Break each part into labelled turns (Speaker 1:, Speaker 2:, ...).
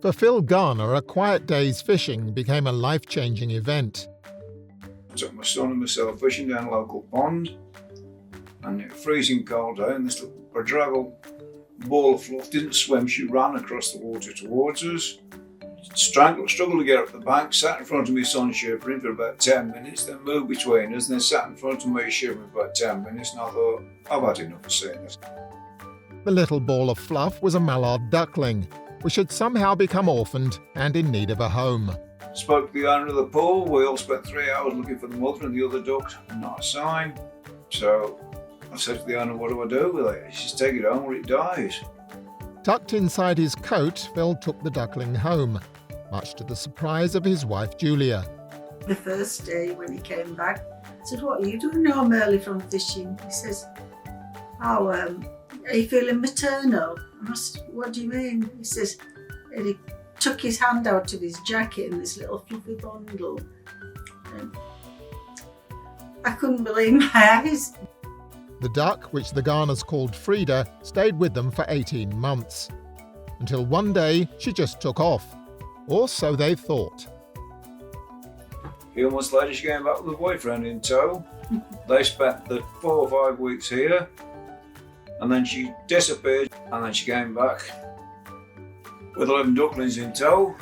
Speaker 1: For Phil Garner, a quiet day's fishing became a life-changing event.
Speaker 2: I took my son and myself fishing down a local pond, and it was freezing cold day, and this little prodigal ball of fluff didn't swim. She ran across the water towards us, struggled to get up the bank, sat in front of me son shivering for about 10 minutes, then moved between us, and then sat in front of me shivering for about 10 minutes, and I thought, I've had enough of seeing this.
Speaker 1: The little ball of fluff was a mallard duckling, which had somehow become orphaned and in need of a home.
Speaker 2: Spoke to the owner of the pool. We all spent 3 hours looking for the mother and the other duck, not a sign. So I said to the owner, what do I do with it? He says, take it home or it dies.
Speaker 1: Tucked inside his coat, Phil took the duckling home, much to the surprise of his wife Julia.
Speaker 3: The first day when he came back, I said, what are you doing home early from fishing? He says, oh, are you feeling maternal? And I said, what do you mean? He says, and he took his hand out of his jacket in this little fluffy bundle. And I couldn't believe my eyes.
Speaker 1: The duck, which the Garners called Freda, stayed with them for 18 months. Until one day she just took off. Or so they thought.
Speaker 2: A few months later she came back with a boyfriend in tow. They spent the 4 or 5 weeks here, and then she disappeared, and then she came back with 11 ducklings in tow.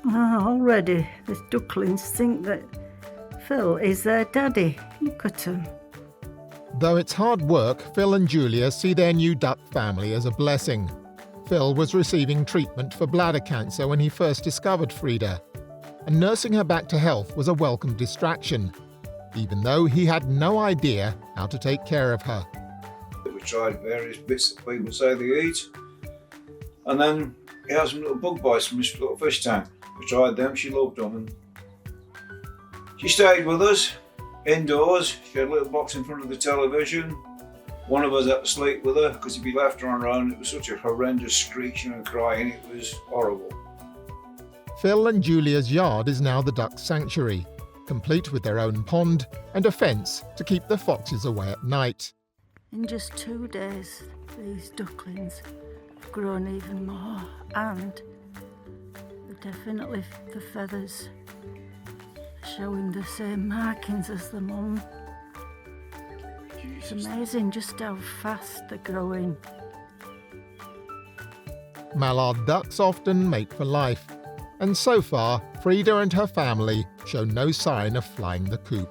Speaker 3: Already the ducklings think that Phil is their daddy. Look at them.
Speaker 1: Though it's hard work, Phil and Julia see their new duck family as a blessing. Phil was receiving treatment for bladder cancer when he first discovered Freda, and nursing her back to health was a welcome distraction, even though he had no idea how to take care of her.
Speaker 2: We tried various bits that people say they eat, and then he had some little bug bites from his little fish tank. We tried them, she loved them, and she stayed with us indoors. She had a little box in front of the television. One of us had to sleep with her because if we left her on her own, it was such a horrendous screeching and crying, it was horrible.
Speaker 1: Phil and Julia's yard is now the duck sanctuary, complete with their own pond and a fence to keep the foxes away at night.
Speaker 3: In just 2 days, these ducklings have grown even more, and definitely the feathers showing the same markings as the mum. It's amazing just how fast they're growing.
Speaker 1: Mallard ducks often mate for life, and so far, Freda and her family show no sign of flying the coop.